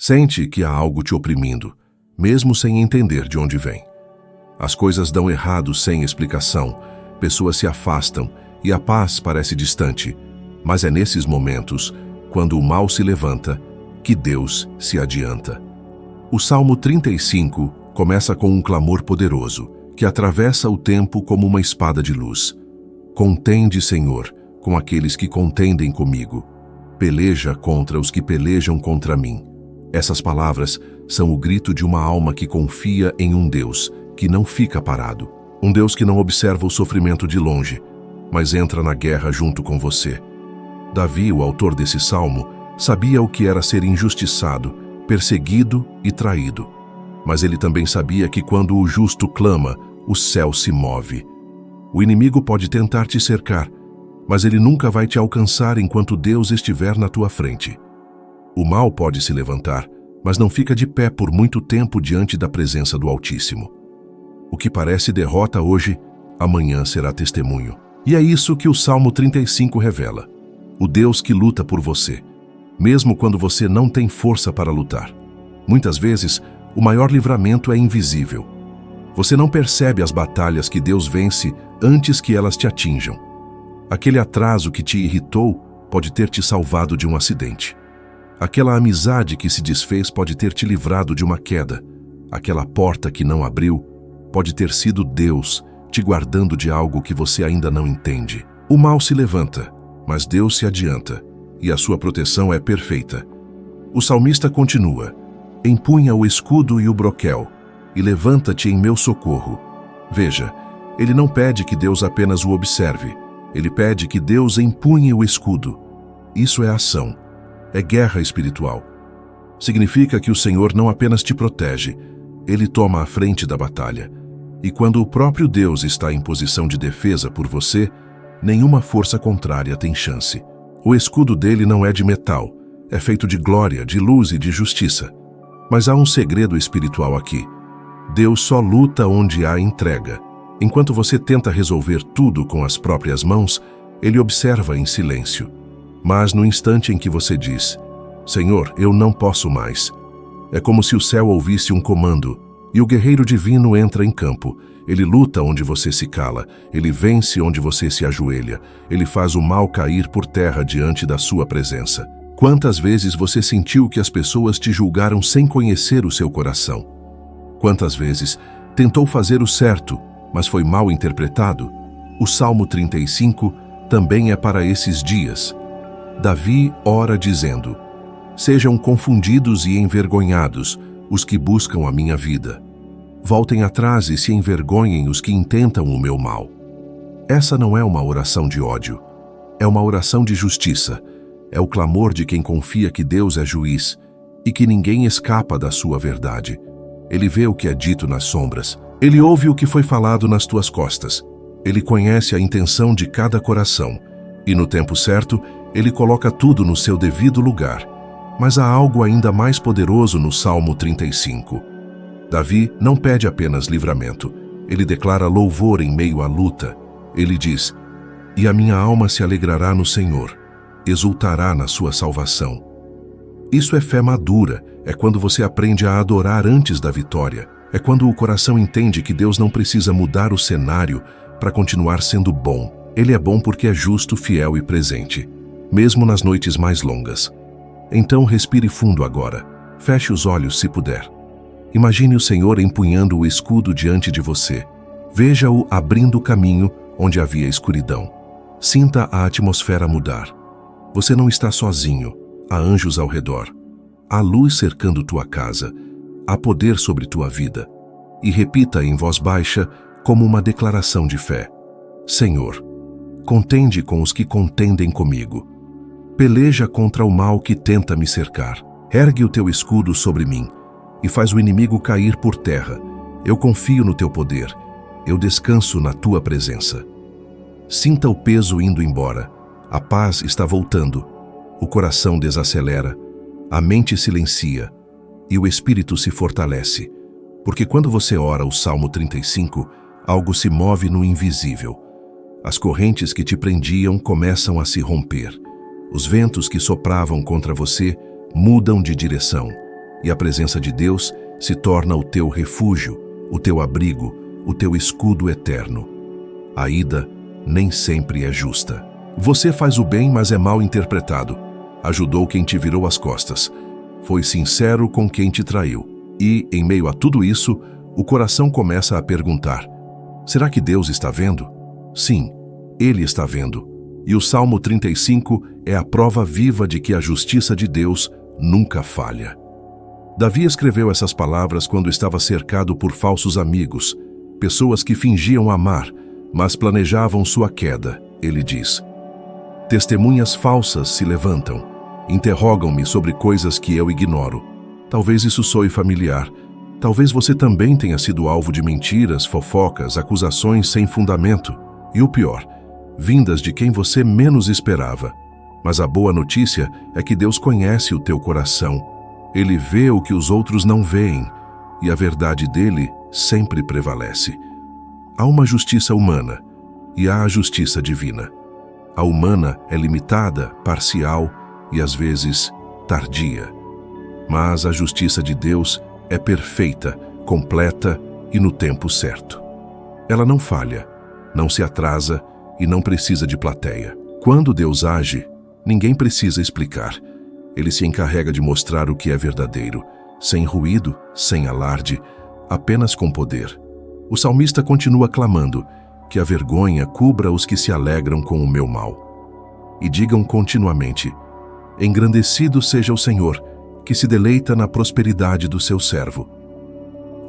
Sente que há algo te oprimindo, mesmo sem entender de onde vem. As coisas dão errado sem explicação, pessoas se afastam e a paz parece distante, mas é nesses momentos, quando o mal se levanta, que Deus se adianta. O Salmo 35 começa com um clamor poderoso, que atravessa o tempo como uma espada de luz. Contende, Senhor, com aqueles que contendem comigo. Peleja contra os que pelejam contra mim. Essas palavras são o grito de uma alma que confia em um Deus que não fica parado. Um Deus que não observa o sofrimento de longe, mas entra na guerra junto com você. Davi, o autor desse salmo, sabia o que era ser injustiçado, perseguido e traído. Mas ele também sabia que quando o justo clama, o céu se move. O inimigo pode tentar te cercar, mas ele nunca vai te alcançar enquanto Deus estiver na tua frente. O mal pode se levantar, mas não fica de pé por muito tempo diante da presença do Altíssimo. O que parece derrota hoje, amanhã será testemunho. E é isso que o Salmo 35 revela. O Deus que luta por você, mesmo quando você não tem força para lutar. Muitas vezes, o maior livramento é invisível. Você não percebe as batalhas que Deus vence antes que elas te atinjam. Aquele atraso que te irritou pode ter te salvado de um acidente. Aquela amizade que se desfez pode ter te livrado de uma queda. Aquela porta que não abriu pode ter sido Deus te guardando de algo que você ainda não entende. O mal se levanta, mas Deus se adianta, e a sua proteção é perfeita. O salmista continua: empunha o escudo e o broquel, e levanta-te em meu socorro. Veja, ele não pede que Deus apenas o observe, ele pede que Deus empunhe o escudo. Isso é ação, é guerra espiritual. Significa que o Senhor não apenas te protege, ele toma a frente da batalha. E quando o próprio Deus está em posição de defesa por você, nenhuma força contrária tem chance. O escudo dele não é de metal, é feito de glória, de luz e de justiça. Mas há um segredo espiritual aqui. Deus só luta onde há entrega. Enquanto você tenta resolver tudo com as próprias mãos, ele observa em silêncio. Mas no instante em que você diz: Senhor, eu não posso mais, é como se o céu ouvisse um comando, e o guerreiro divino entra em campo. Ele luta onde você se cala, ele vence onde você se ajoelha, ele faz o mal cair por terra diante da sua presença. Quantas vezes você sentiu que as pessoas te julgaram sem conhecer o seu coração? Quantas vezes tentou fazer o certo, mas foi mal interpretado? O Salmo 35 também é para esses dias. Davi ora dizendo: sejam confundidos e envergonhados os que buscam a minha vida. Voltem atrás e se envergonhem os que intentam o meu mal. Essa não é uma oração de ódio, é uma oração de justiça. É o clamor de quem confia que Deus é juiz e que ninguém escapa da sua verdade. Ele vê o que é dito nas sombras. Ele ouve o que foi falado nas tuas costas. Ele conhece a intenção de cada coração. E no tempo certo, ele coloca tudo no seu devido lugar. Mas há algo ainda mais poderoso no Salmo 35. Davi não pede apenas livramento. Ele declara louvor em meio à luta. Ele diz: e a minha alma se alegrará no Senhor, exultará na sua salvação. Isso é fé madura, é quando você aprende a adorar antes da vitória. É quando o coração entende que Deus não precisa mudar o cenário para continuar sendo bom. Ele é bom porque é justo, fiel e presente, mesmo nas noites mais longas. Então respire fundo agora. Feche os olhos se puder. Imagine o Senhor empunhando o escudo diante de você. Veja-o abrindo o caminho onde havia escuridão. Sinta a atmosfera mudar. Você não está sozinho. Há anjos ao redor. Há luz cercando tua casa. Há poder sobre tua vida. E repita em voz baixa, como uma declaração de fé: Senhor, contende com os que contendem comigo. Peleja contra o mal que tenta me cercar. Ergue o teu escudo sobre mim e faz o inimigo cair por terra. Eu confio no teu poder. Eu descanso na tua presença. Sinta o peso indo embora. A paz está voltando. O coração desacelera. A mente silencia. E o espírito se fortalece. Porque quando você ora o Salmo 35, algo se move no invisível. As correntes que te prendiam começam a se romper. Os ventos que sopravam contra você mudam de direção. e a presença de Deus se torna o teu refúgio, o teu abrigo, o teu escudo eterno. A ida nem sempre é justa. Você faz o bem, mas é mal interpretado. Ajudou quem te virou as costas. Foi sincero com quem te traiu. E, em meio a tudo isso, o coração começa a perguntar: será que Deus está vendo? Sim, Ele está vendo. E o Salmo 35 é a prova viva de que a justiça de Deus nunca falha. Davi escreveu essas palavras quando estava cercado por falsos amigos, pessoas que fingiam amar, mas planejavam sua queda. Ele diz: testemunhas falsas se levantam, interrogam-me sobre coisas que eu ignoro. Talvez isso soe familiar. Talvez você também tenha sido alvo de mentiras, fofocas, acusações sem fundamento. E o pior, vindas de quem você menos esperava. Mas a boa notícia é que Deus conhece o teu coração. Ele vê o que os outros não veem, e a verdade dele sempre prevalece. Há uma justiça humana e há a justiça divina. A humana é limitada, parcial e às vezes tardia. Mas a justiça de Deus é perfeita, completa e no tempo certo. Ela não falha, não se atrasa e não precisa de plateia. Quando Deus age, ninguém precisa explicar. Ele se encarrega de mostrar o que é verdadeiro, sem ruído, sem alarde, apenas com poder. O salmista continua clamando: que a vergonha cubra os que se alegram com o meu mal. E digam continuamente: engrandecido seja o Senhor, que se deleita na prosperidade do seu servo.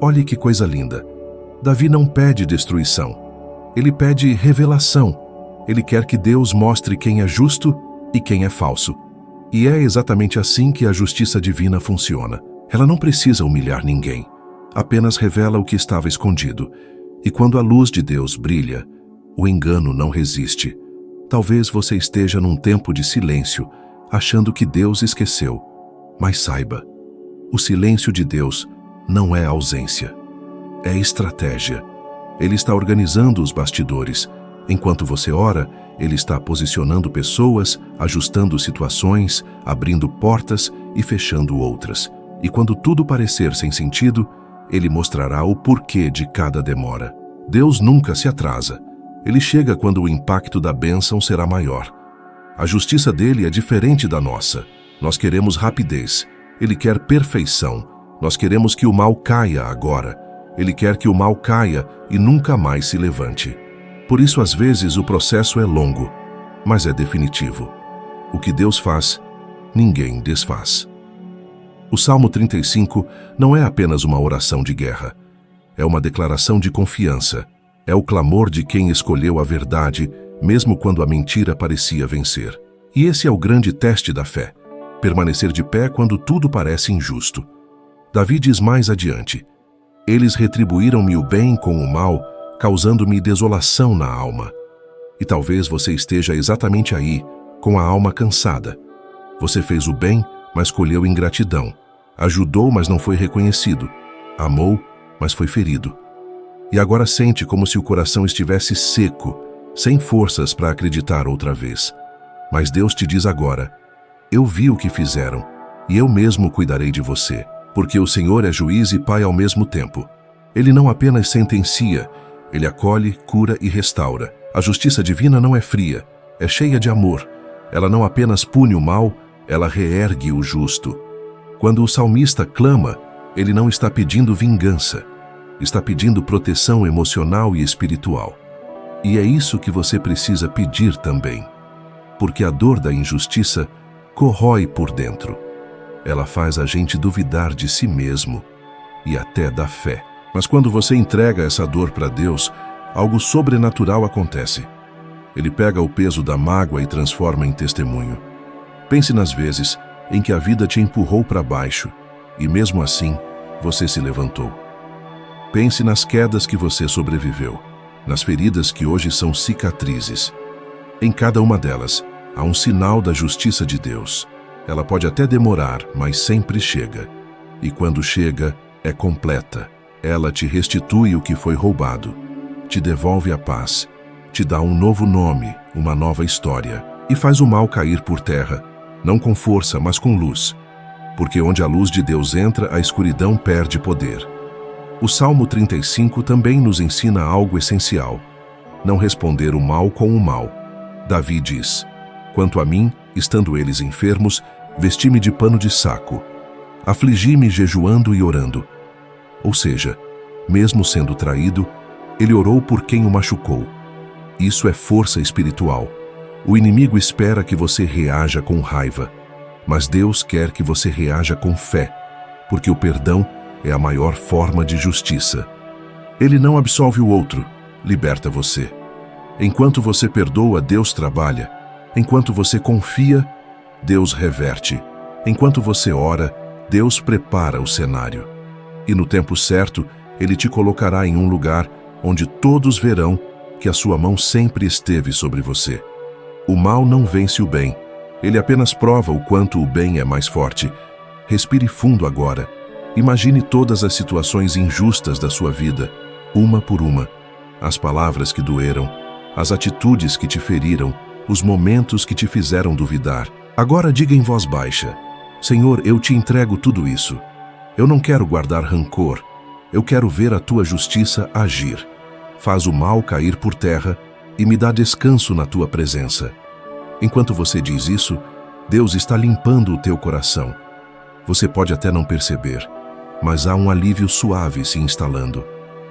Olhe que coisa linda. Davi não pede destruição. Ele pede revelação. Ele quer que Deus mostre quem é justo e quem é falso. E é exatamente assim que a justiça divina funciona. Ela não precisa humilhar ninguém. Apenas revela o que estava escondido. E quando a luz de Deus brilha, o engano não resiste. Talvez você esteja num tempo de silêncio, achando que Deus esqueceu. Mas saiba, o silêncio de Deus não é ausência. É estratégia. Ele está organizando os bastidores. Enquanto você ora, Ele está posicionando pessoas, ajustando situações, abrindo portas e fechando outras. E quando tudo parecer sem sentido, Ele mostrará o porquê de cada demora. Deus nunca se atrasa. Ele chega quando o impacto da bênção será maior. A justiça dele é diferente da nossa. Nós queremos rapidez. Ele quer perfeição. Nós queremos que o mal caia agora. Ele quer que o mal caia e nunca mais se levante. Por isso, às vezes, o processo é longo, mas é definitivo. O que Deus faz, ninguém desfaz. O Salmo 35 não é apenas uma oração de guerra. É uma declaração de confiança. É o clamor de quem escolheu a verdade, mesmo quando a mentira parecia vencer. E esse é o grande teste da fé. Permanecer de pé quando tudo parece injusto. Davi diz mais adiante: eles retribuíram-me o bem com o mal, causando-me desolação na alma. E talvez você esteja exatamente aí, com a alma cansada. Você fez o bem, mas colheu ingratidão. Ajudou, mas não foi reconhecido. Amou, mas foi ferido. E agora sente como se o coração estivesse seco, sem forças para acreditar outra vez. Mas Deus te diz agora: eu vi o que fizeram, e eu mesmo cuidarei de você, porque o Senhor é juiz e pai ao mesmo tempo. Ele não apenas sentencia, ele acolhe, cura e restaura. A justiça divina não é fria, é cheia de amor. Ela não apenas pune o mal, ela reergue o justo. Quando o salmista clama, ele não está pedindo vingança, está pedindo proteção emocional e espiritual. E é isso que você precisa pedir também, porque a dor da injustiça corrói por dentro. Ela faz a gente duvidar de si mesmo e até da fé. Mas quando você entrega essa dor para Deus, algo sobrenatural acontece. Ele pega o peso da mágoa e transforma em testemunho. Pense nas vezes em que a vida te empurrou para baixo e mesmo assim você se levantou. Pense nas quedas que você sobreviveu, nas feridas que hoje são cicatrizes. Em cada uma delas há um sinal da justiça de Deus. Ela pode até demorar, mas sempre chega. E quando chega, é completa. Ela te restitui o que foi roubado, te devolve a paz, te dá um novo nome, uma nova história, e faz o mal cair por terra, não com força, mas com luz. porque onde a luz de Deus entra, a escuridão perde poder. O Salmo 35 também nos ensina algo essencial: não responder o mal com o mal. Davi diz: quanto a mim, estando eles enfermos, vesti-me de pano de saco, afligi-me jejuando e orando. Ou seja, mesmo sendo traído, ele orou por quem o machucou. Isso é força espiritual. O inimigo espera que você reaja com raiva, mas Deus quer que você reaja com fé, porque o perdão é a maior forma de justiça. Ele não absolve o outro, liberta você. Enquanto você perdoa, Deus trabalha. Enquanto você confia, Deus reverte. Enquanto você ora, Deus prepara o cenário. E no tempo certo, Ele te colocará em um lugar onde todos verão que a sua mão sempre esteve sobre você. O mal não vence o bem. Ele apenas prova o quanto o bem é mais forte. Respire fundo agora. Imagine todas as situações injustas da sua vida, uma por uma. As palavras que doeram, as atitudes que te feriram, os momentos que te fizeram duvidar. Agora diga em voz baixa: Senhor, eu te entrego tudo isso. Eu não quero guardar rancor. Eu quero ver a tua justiça agir. Faz o mal cair por terra e me dá descanso na tua presença. Enquanto você diz isso, Deus está limpando o teu coração. Você pode até não perceber, mas há um alívio suave se instalando.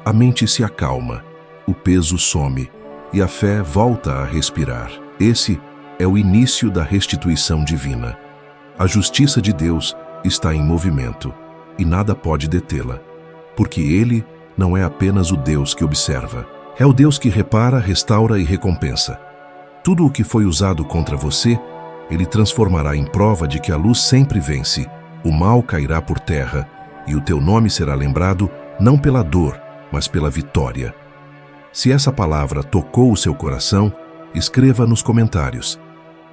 A mente se acalma, o peso some e a fé volta a respirar. Esse é o início da restituição divina. A justiça de Deus está em movimento e nada pode detê-la, porque Ele não é apenas o Deus que observa. É o Deus que repara, restaura e recompensa. Tudo o que foi usado contra você, Ele transformará em prova de que a luz sempre vence, o mal cairá por terra e o teu nome será lembrado não pela dor, mas pela vitória. Se essa palavra tocou o seu coração, escreva nos comentários.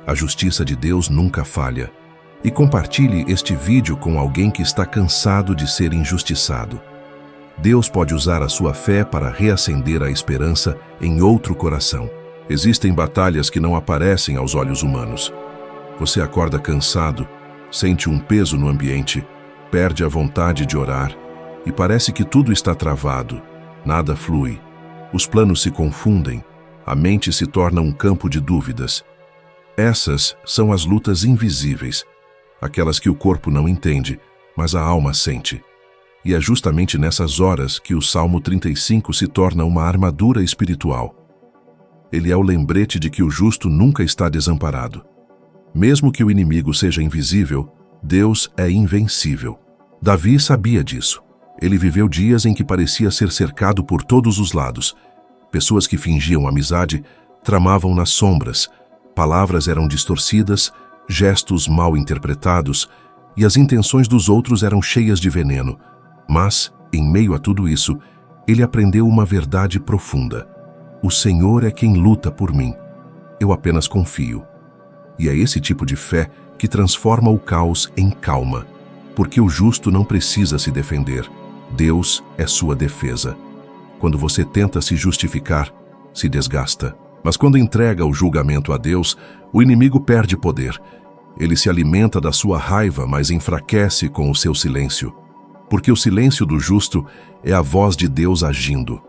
A justiça de Deus nunca falha. E compartilhe este vídeo com alguém que está cansado de ser injustiçado. Deus pode usar a sua fé para reacender a esperança em outro coração. Existem batalhas que não aparecem aos olhos humanos. Você acorda cansado, sente um peso no ambiente, perde a vontade de orar e parece que tudo está travado, nada flui. Os planos se confundem, a mente se torna um campo de dúvidas. Essas são as lutas invisíveis, aquelas que o corpo não entende, mas a alma sente. E é justamente nessas horas que o Salmo 35 se torna uma armadura espiritual. Ele é o lembrete de que o justo nunca está desamparado. Mesmo que o inimigo seja invisível, Deus é invencível. Davi sabia disso. Ele viveu dias em que parecia ser cercado por todos os lados. Pessoas que fingiam amizade tramavam nas sombras, palavras eram distorcidas, gestos mal interpretados e as intenções dos outros eram cheias de veneno. Mas, em meio a tudo isso, ele aprendeu uma verdade profunda. O Senhor é quem luta por mim. Eu apenas confio. E é esse tipo de fé que transforma o caos em calma, porque o justo não precisa se defender. Deus é sua defesa. Quando você tenta se justificar, se desgasta. Mas quando entrega o julgamento a Deus, o inimigo perde poder. Ele se alimenta da sua raiva, mas enfraquece com o seu silêncio. Porque o silêncio do justo é a voz de Deus agindo.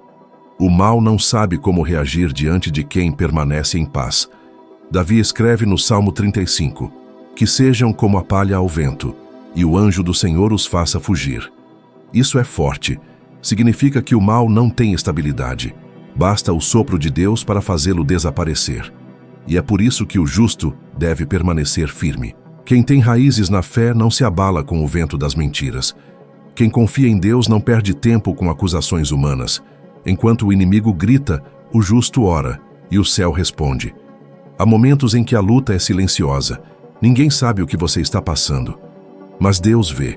O mal não sabe como reagir diante de quem permanece em paz. Davi escreve no Salmo 35, que sejam como a palha ao vento, e o anjo do Senhor os faça fugir. Isso é forte. Significa que o mal não tem estabilidade. Basta o sopro de Deus para fazê-lo desaparecer. E é por isso que o justo deve permanecer firme. Quem tem raízes na fé não se abala com o vento das mentiras. Quem confia em Deus não perde tempo com acusações humanas. Enquanto o inimigo grita, o justo ora, e o céu responde. Há momentos em que a luta é silenciosa. Ninguém sabe o que você está passando. Mas Deus vê.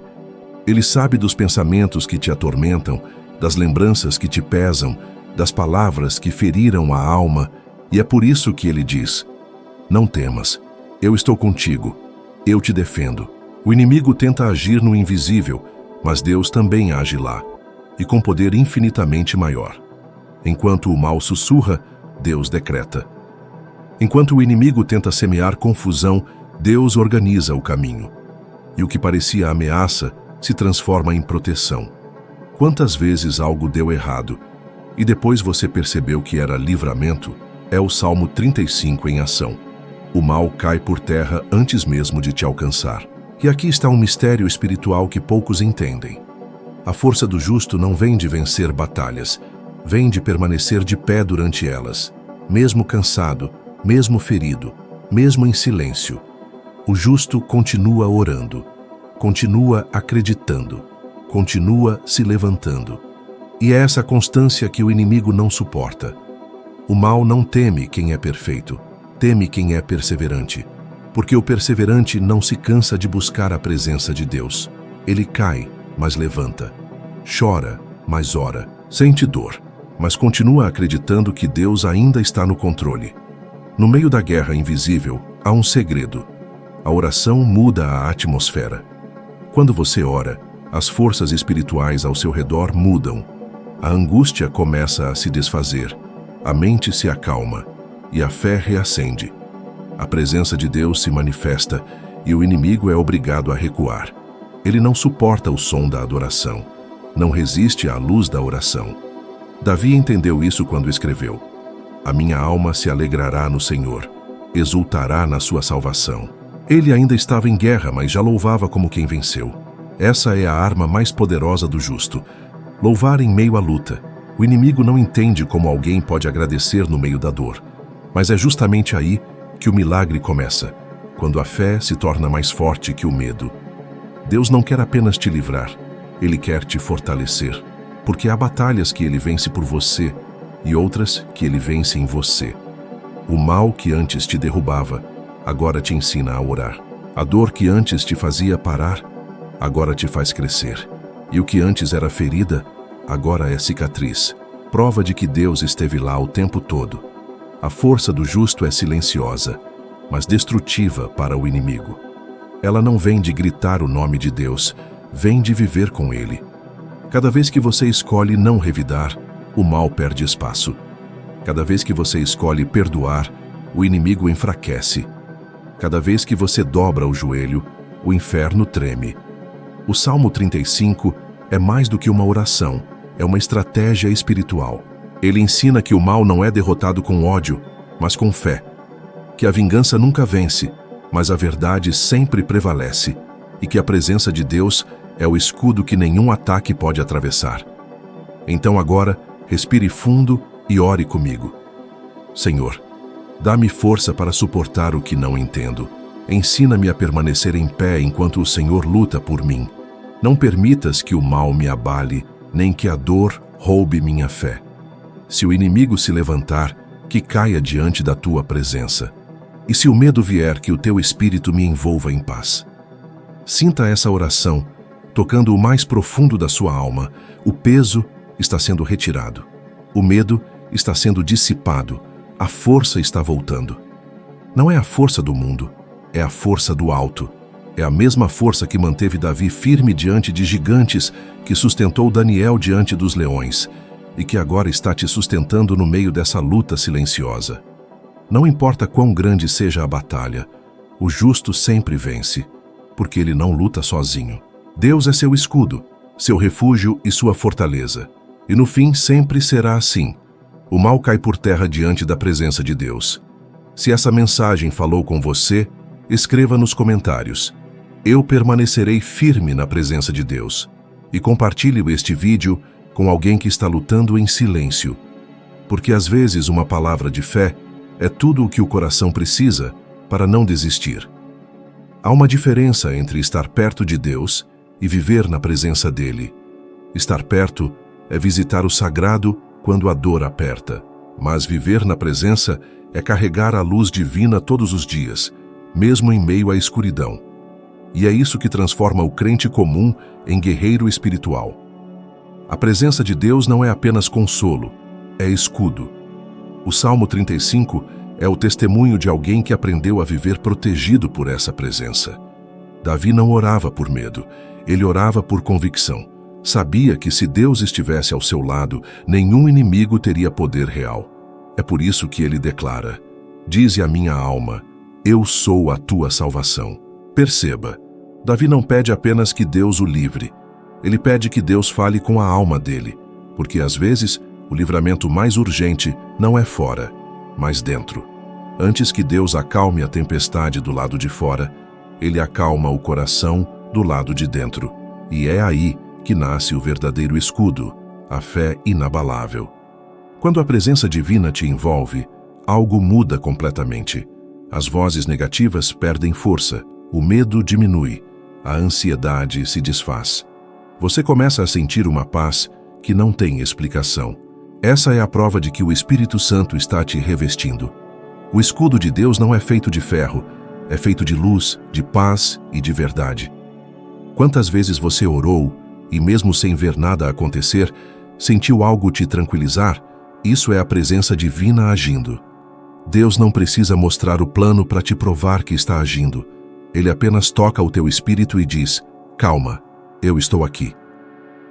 Ele sabe dos pensamentos que te atormentam, das lembranças que te pesam, das palavras que feriram a alma, e é por isso que ele diz: não temas, eu estou contigo, eu te defendo. O inimigo tenta agir no invisível, mas Deus também age lá, e com poder infinitamente maior. Enquanto o mal sussurra, Deus decreta. Enquanto o inimigo tenta semear confusão, Deus organiza o caminho. e o que parecia ameaça se transforma em proteção. Quantas vezes algo deu errado e depois você percebeu que era livramento? É o Salmo 35 em ação. O mal cai por terra antes mesmo de te alcançar. E aqui está um mistério espiritual que poucos entendem. A força do justo não vem de vencer batalhas, vem de permanecer de pé durante elas, mesmo cansado, mesmo ferido, mesmo em silêncio. O justo continua orando, continua acreditando, continua se levantando. E é essa constância que o inimigo não suporta. O mal não teme quem é perfeito, teme quem é perseverante, porque o perseverante não se cansa de buscar a presença de Deus. Ele cai, mas levanta. Chora, mas ora. Sente dor, mas continua acreditando que Deus ainda está no controle. No meio da guerra invisível, há um segredo. A oração muda a atmosfera. Quando você ora, as forças espirituais ao seu redor mudam. A angústia começa a se desfazer, a mente se acalma e a fé reacende. A presença de Deus se manifesta e o inimigo é obrigado a recuar. Ele não suporta o som da adoração, não resiste à luz da oração. Davi entendeu isso quando escreveu: "A minha alma se alegrará no Senhor, exultará na sua salvação." Ele ainda estava em guerra, mas já louvava como quem venceu. Essa é a arma mais poderosa do justo: louvar em meio à luta. O inimigo não entende como alguém pode agradecer no meio da dor, mas é justamente aí que o milagre começa, quando a fé se torna mais forte que o medo. Deus não quer apenas te livrar, Ele quer te fortalecer, porque há batalhas que Ele vence por você e outras que Ele vence em você. O mal que antes te derrubava, agora te ensina a orar. A dor que antes te fazia parar, agora te faz crescer. E o que antes era ferida, agora é cicatriz, prova de que Deus esteve lá o tempo todo. A força do justo é silenciosa, mas destrutiva para o inimigo. Ela não vem de gritar o nome de Deus, vem de viver com Ele. Cada vez que você escolhe não revidar, o mal perde espaço. Cada vez que você escolhe perdoar, o inimigo enfraquece. Cada vez que você dobra o joelho, o inferno treme. O Salmo 35 é mais do que uma oração, é uma estratégia espiritual. Ele ensina que o mal não é derrotado com ódio, mas com fé. Que a vingança nunca vence, mas a verdade sempre prevalece. E que a presença de Deus é o escudo que nenhum ataque pode atravessar. Então agora, respire fundo e ore comigo. Senhor, dá-me força para suportar o que não entendo. Ensina-me a permanecer em pé enquanto o Senhor luta por mim. Não permitas que o mal me abale, nem que a dor roube minha fé. Se o inimigo se levantar, que caia diante da tua presença. E se o medo vier, que o teu espírito me envolva em paz. Sinta essa oração, tocando o mais profundo da sua alma. O peso está sendo retirado. O medo está sendo dissipado. A força está voltando. Não é a força do mundo, é a força do alto. É a mesma força que manteve Davi firme diante de gigantes, que sustentou Daniel diante dos leões, e que agora está te sustentando no meio dessa luta silenciosa. Não importa quão grande seja a batalha, o justo sempre vence, porque ele não luta sozinho. Deus é seu escudo, seu refúgio e sua fortaleza. E no fim sempre será assim. O mal cai por terra diante da presença de Deus. Se essa mensagem falou com você, escreva nos comentários: "Eu permanecerei firme na presença de Deus." E compartilhe este vídeo com alguém que está lutando em silêncio. Porque às vezes uma palavra de fé é tudo o que o coração precisa para não desistir. Há uma diferença entre estar perto de Deus e viver na presença dele. Estar perto é visitar o sagrado quando a dor aperta, mas viver na presença é carregar a luz divina todos os dias, mesmo em meio à escuridão. E é isso que transforma o crente comum em guerreiro espiritual. A presença de Deus não é apenas consolo, é escudo. O Salmo 35 é o testemunho de alguém que aprendeu a viver protegido por essa presença. Davi não orava por medo, ele orava por convicção. Sabia que se Deus estivesse ao seu lado, nenhum inimigo teria poder real. É por isso que ele declara: "Dize a minha alma, eu sou a tua salvação." Perceba, Davi não pede apenas que Deus o livre. Ele pede que Deus fale com a alma dele, porque às vezes o livramento mais urgente não é fora, mas dentro. Antes que Deus acalme a tempestade do lado de fora, Ele acalma o coração do lado de dentro. E é aí que nasce o verdadeiro escudo, a fé inabalável. Quando a presença divina te envolve, algo muda completamente. As vozes negativas perdem força, o medo diminui, a ansiedade se desfaz. Você começa a sentir uma paz que não tem explicação. Essa é a prova de que o Espírito Santo está te revestindo. O escudo de Deus não é feito de ferro, é feito de luz, de paz e de verdade. Quantas vezes você orou e, mesmo sem ver nada acontecer, sentiu algo te tranquilizar? Isso é a presença divina agindo. Deus não precisa mostrar o plano para te provar que está agindo. Ele apenas toca o teu espírito e diz: calma, eu estou aqui.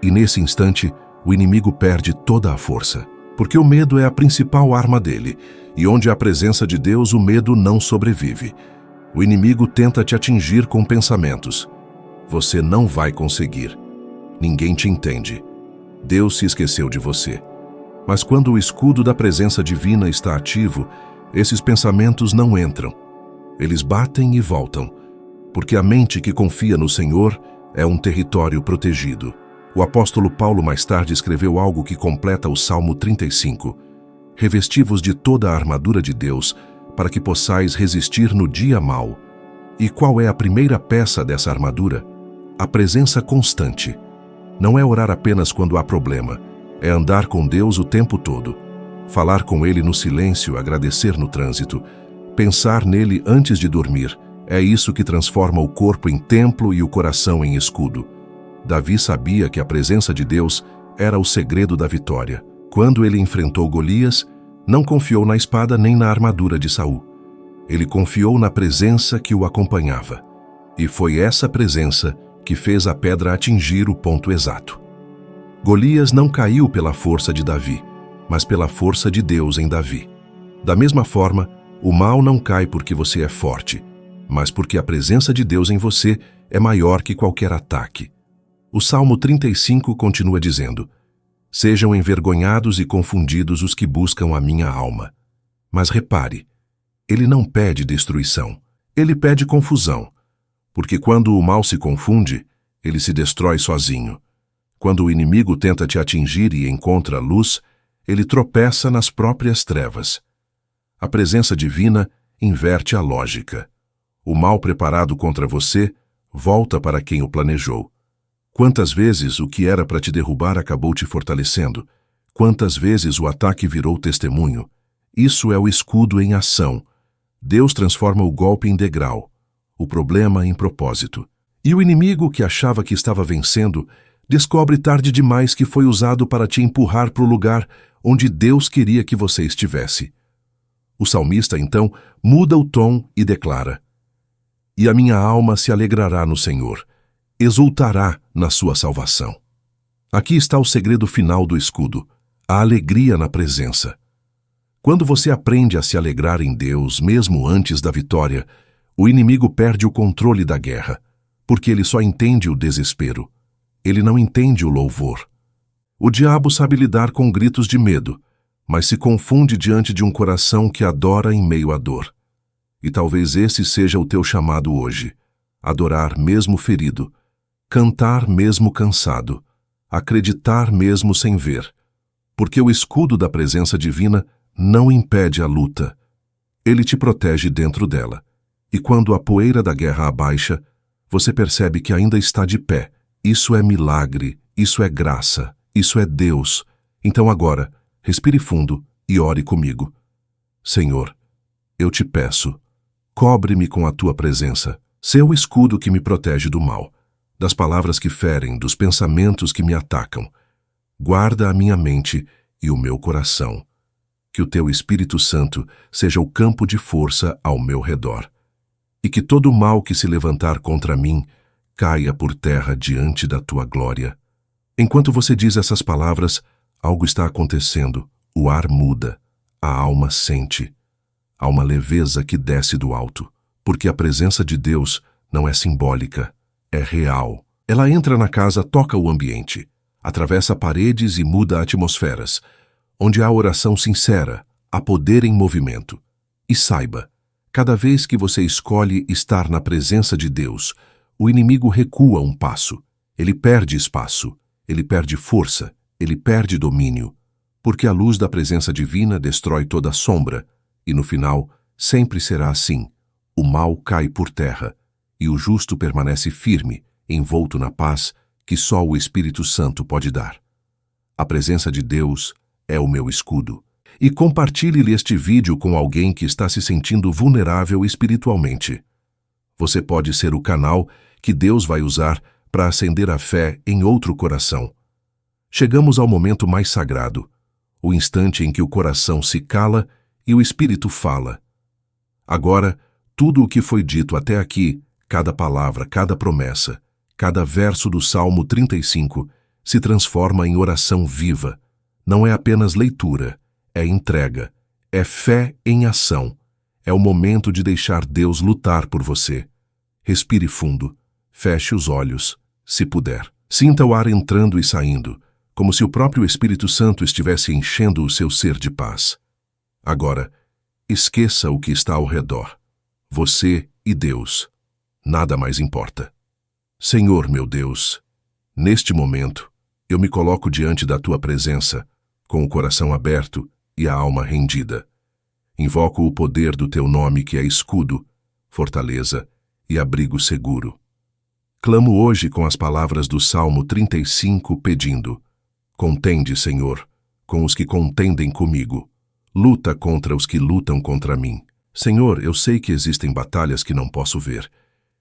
E nesse instante, o inimigo perde toda a força, porque o medo é a principal arma dele, e onde há a presença de Deus, o medo não sobrevive. O inimigo tenta te atingir com pensamentos. Você não vai conseguir. Ninguém te entende. Deus se esqueceu de você. Mas quando o escudo da presença divina está ativo, esses pensamentos não entram. Eles batem e voltam, porque a mente que confia no Senhor é um território protegido. O apóstolo Paulo mais tarde escreveu algo que completa o Salmo 35. Revesti-vos de toda a armadura de Deus, para que possais resistir no dia mau. E qual é a primeira peça dessa armadura? A presença constante. Não é orar apenas quando há problema, é andar com Deus o tempo todo. Falar com Ele no silêncio, agradecer no trânsito, pensar nele antes de dormir. É isso que transforma o corpo em templo e o coração em escudo. Davi sabia que a presença de Deus era o segredo da vitória. Quando ele enfrentou Golias, não confiou na espada nem na armadura de Saul. Ele confiou na presença que o acompanhava. E foi essa presença que fez a pedra atingir o ponto exato. Golias não caiu pela força de Davi, mas pela força de Deus em Davi. Da mesma forma, o mal não cai porque você é forte, mas porque a presença de Deus em você é maior que qualquer ataque. O Salmo 35 continua dizendo: sejam envergonhados e confundidos os que buscam a minha alma. Mas repare, ele não pede destruição, ele pede confusão. Porque quando o mal se confunde, ele se destrói sozinho. Quando o inimigo tenta te atingir e encontra luz, ele tropeça nas próprias trevas. A presença divina inverte a lógica. O mal preparado contra você volta para quem o planejou. Quantas vezes o que era para te derrubar acabou te fortalecendo? Quantas vezes o ataque virou testemunho? Isso é o escudo em ação. Deus transforma o golpe em degrau, o problema em propósito. E o inimigo que achava que estava vencendo, descobre tarde demais que foi usado para te empurrar para o lugar onde Deus queria que você estivesse. O salmista, então, muda o tom e declara: e a minha alma se alegrará no Senhor, exultará na sua salvação. Aqui está o segredo final do escudo, a alegria na presença. Quando você aprende a se alegrar em Deus, mesmo antes da vitória, o inimigo perde o controle da guerra, porque ele só entende o desespero. Ele não entende o louvor. O diabo sabe lidar com gritos de medo, mas se confunde diante de um coração que adora em meio à dor. E talvez esse seja o teu chamado hoje: adorar mesmo ferido, cantar mesmo cansado, acreditar mesmo sem ver, porque o escudo da presença divina não impede a luta. Ele te protege dentro dela. E quando a poeira da guerra abaixa, você percebe que ainda está de pé. Isso é milagre, isso é graça, isso é Deus. Então agora, respire fundo e ore comigo. Senhor, eu te peço, cobre-me com a tua presença. Sê o escudo que me protege do mal, das palavras que ferem, dos pensamentos que me atacam. Guarda a minha mente e o meu coração. Que o teu Espírito Santo seja o campo de força ao meu redor. E que todo o mal que se levantar contra mim caia por terra diante da tua glória. Enquanto você diz essas palavras, algo está acontecendo. O ar muda, a alma sente. Há uma leveza que desce do alto, porque a presença de Deus não é simbólica, é real. Ela entra na casa, toca o ambiente, atravessa paredes e muda atmosferas. Onde há oração sincera, há poder em movimento. E saiba, cada vez que você escolhe estar na presença de Deus, o inimigo recua um passo. Ele perde espaço, ele perde força, ele perde domínio, porque a luz da presença divina destrói toda sombra, e no final sempre será assim. O mal cai por terra, e o justo permanece firme, envolto na paz que só o Espírito Santo pode dar. A presença de Deus é o meu escudo. E compartilhe este vídeo com alguém que está se sentindo vulnerável espiritualmente. Você pode ser o canal que Deus vai usar para acender a fé em outro coração. Chegamos ao momento mais sagrado, o instante em que o coração se cala e o Espírito fala. Agora, tudo o que foi dito até aqui, cada palavra, cada promessa, cada verso do Salmo 35, se transforma em oração viva. Não é apenas leitura, é entrega, é fé em ação. É o momento de deixar Deus lutar por você. Respire fundo, feche os olhos, se puder. Sinta o ar entrando e saindo, como se o próprio Espírito Santo estivesse enchendo o seu ser de paz. Agora, esqueça o que está ao redor. Você e Deus. Nada mais importa. Senhor, meu Deus, neste momento, eu me coloco diante da Tua presença, com o coração aberto e a alma rendida. Invoco o poder do Teu nome, que é escudo, fortaleza e abrigo seguro. Clamo hoje com as palavras do Salmo 35, pedindo: contende, Senhor, com os que contendem comigo. Luta contra os que lutam contra mim. Senhor, eu sei que existem batalhas que não posso ver.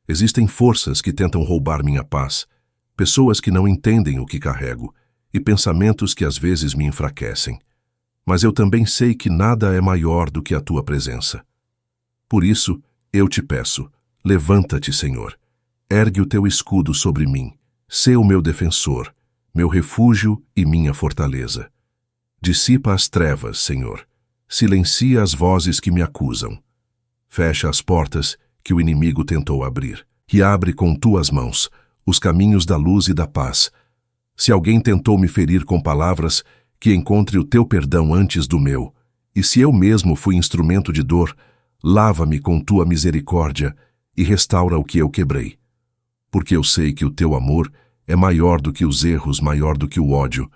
Existem forças que tentam roubar minha paz, pessoas que não entendem o que carrego e pensamentos que às vezes me enfraquecem. Mas eu também sei que nada é maior do que a Tua presença. Por isso, eu te peço, levanta-te, Senhor. Ergue o Teu escudo sobre mim. Sê o meu defensor, meu refúgio e minha fortaleza. Dissipa as trevas, Senhor. Silencia as vozes que me acusam. Fecha as portas que o inimigo tentou abrir, e abre com Tuas mãos os caminhos da luz e da paz. Se alguém tentou me ferir com palavras, que encontre o Teu perdão antes do meu. E se eu mesmo fui instrumento de dor, lava-me com Tua misericórdia e restaura o que eu quebrei. Porque eu sei que o Teu amor é maior do que os erros, maior do que o ódio,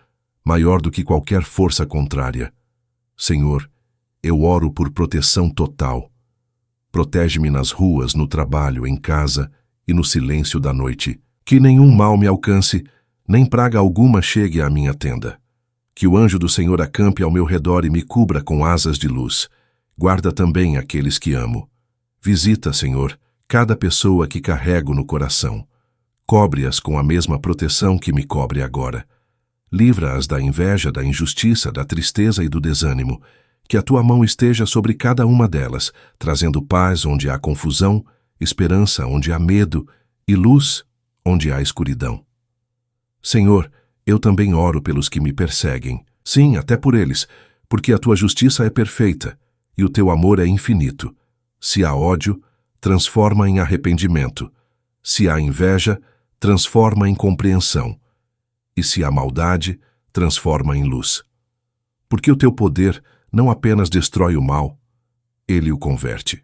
maior do que qualquer força contrária. Senhor, eu oro por proteção total. Protege-me nas ruas, no trabalho, em casa e no silêncio da noite. Que nenhum mal me alcance, nem praga alguma chegue à minha tenda. Que o anjo do Senhor acampe ao meu redor e me cubra com asas de luz. Guarda também aqueles que amo. Visita, Senhor, cada pessoa que carrego no coração. Cobre-as com a mesma proteção que me cobre agora. Livra-as da inveja, da injustiça, da tristeza e do desânimo. Que a Tua mão esteja sobre cada uma delas, trazendo paz onde há confusão, esperança onde há medo e luz onde há escuridão. Senhor, eu também oro pelos que me perseguem. Sim, até por eles, porque a Tua justiça é perfeita e o Teu amor é infinito. Se há ódio, transforma em arrependimento. Se há inveja, transforma em compreensão. E se há maldade, transforma em luz. Porque o Teu poder não apenas destrói o mal, Ele o converte.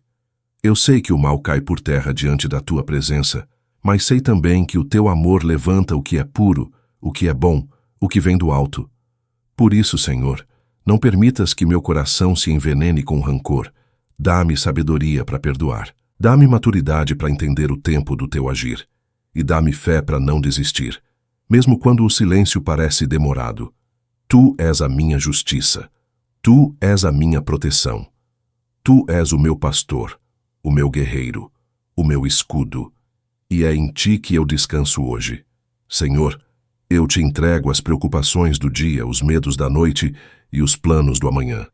Eu sei que o mal cai por terra diante da Tua presença, mas sei também que o Teu amor levanta o que é puro, o que é bom, o que vem do alto. Por isso, Senhor, não permitas que meu coração se envenene com rancor. Dá-me sabedoria para perdoar. Dá-me maturidade para entender o tempo do Teu agir. E dá-me fé para não desistir, mesmo quando o silêncio parece demorado. Tu és a minha justiça. Tu és a minha proteção. Tu és o meu pastor, o meu guerreiro, o meu escudo. E é em Ti que eu descanso hoje. Senhor, eu Te entrego as preocupações do dia, os medos da noite e os planos do amanhã.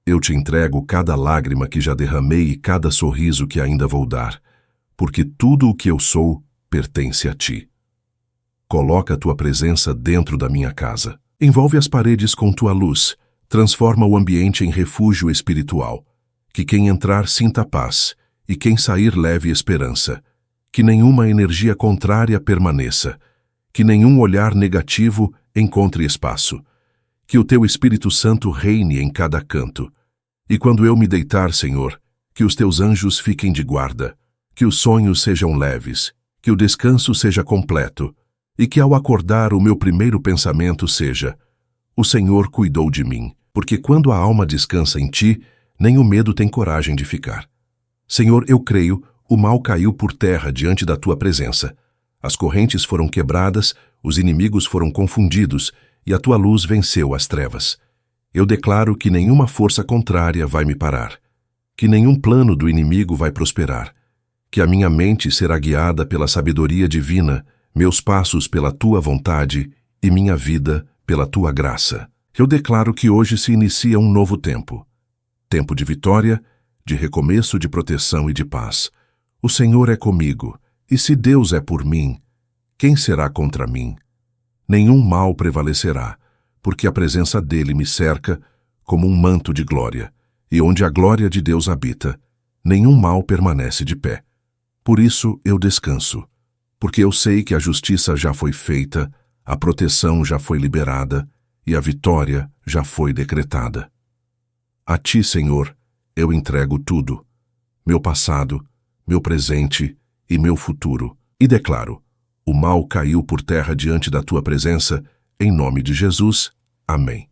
Eu Te entrego cada lágrima que já derramei e cada sorriso que ainda vou dar, porque tudo o que eu sou pertence a Ti. Coloca a Tua presença dentro da minha casa. Envolve as paredes com Tua luz. Transforma o ambiente em refúgio espiritual. Que quem entrar sinta paz e quem sair leve esperança. que nenhuma energia contrária permaneça, que nenhum olhar negativo encontre espaço, que o teu Espírito Santo reine em cada canto. E quando eu me deitar, Senhor, que os teus anjos fiquem de guarda, que os sonhos sejam leves, que o descanso seja completo, e que ao acordar o meu primeiro pensamento seja: o Senhor cuidou de mim, porque quando a alma descansa em ti, nem o medo tem coragem de ficar. Senhor, eu creio, o mal caiu por terra diante da tua presença. As correntes foram quebradas, os inimigos foram confundidos, e a tua luz venceu as trevas. Eu declaro que nenhuma força contrária vai me parar, que nenhum plano do inimigo vai prosperar, que a minha mente será guiada pela sabedoria divina, meus passos pela tua vontade e minha vida pela tua graça. Eu declaro que hoje se inicia um novo tempo. Tempo de vitória, de recomeço, de proteção e de paz. O Senhor é comigo, e se Deus é por mim, quem será contra mim? Nenhum mal prevalecerá, porque a presença dele me cerca como um manto de glória, e onde a glória de Deus habita, nenhum mal permanece de pé. Por isso eu descanso, porque eu sei que a justiça já foi feita, a proteção já foi liberada e a vitória já foi decretada. A ti, Senhor, eu entrego tudo, meu passado, meu presente e meu futuro, e declaro: o mal caiu por terra diante da tua presença, em nome de Jesus. Amém.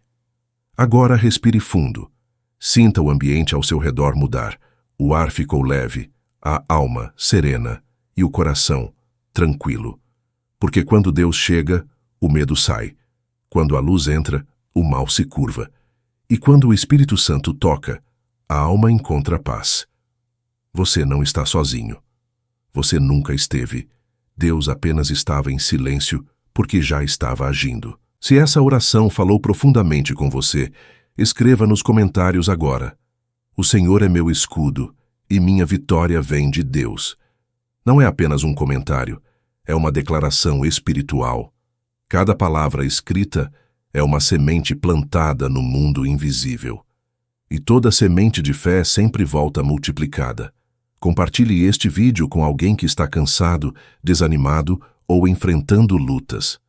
Agora respire fundo. Sinta o ambiente ao seu redor mudar. O ar ficou leve, a alma serena e o coração tranquilo. Porque quando Deus chega, o medo sai. Quando a luz entra, o mal se curva. E quando o Espírito Santo toca, a alma encontra paz. Você não está sozinho. Você nunca esteve. Deus apenas estava em silêncio porque já estava agindo. Se essa oração falou profundamente com você, escreva nos comentários agora: o Senhor é meu escudo e minha vitória vem de Deus. Não é apenas um comentário, é uma declaração espiritual. Cada palavra escrita é uma semente plantada no mundo invisível. E toda semente de fé sempre volta multiplicada. Compartilhe este vídeo com alguém que está cansado, desanimado ou enfrentando lutas.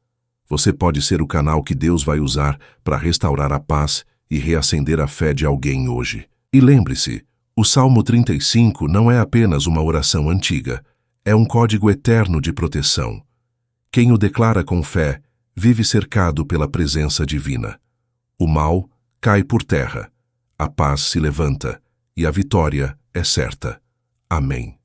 Você pode ser o canal que Deus vai usar para restaurar a paz e reacender a fé de alguém hoje. E lembre-se, o Salmo 35 não é apenas uma oração antiga, é um código eterno de proteção. Quem o declara com fé vive cercado pela presença divina. O mal cai por terra, a paz se levanta e a vitória é certa. Amém.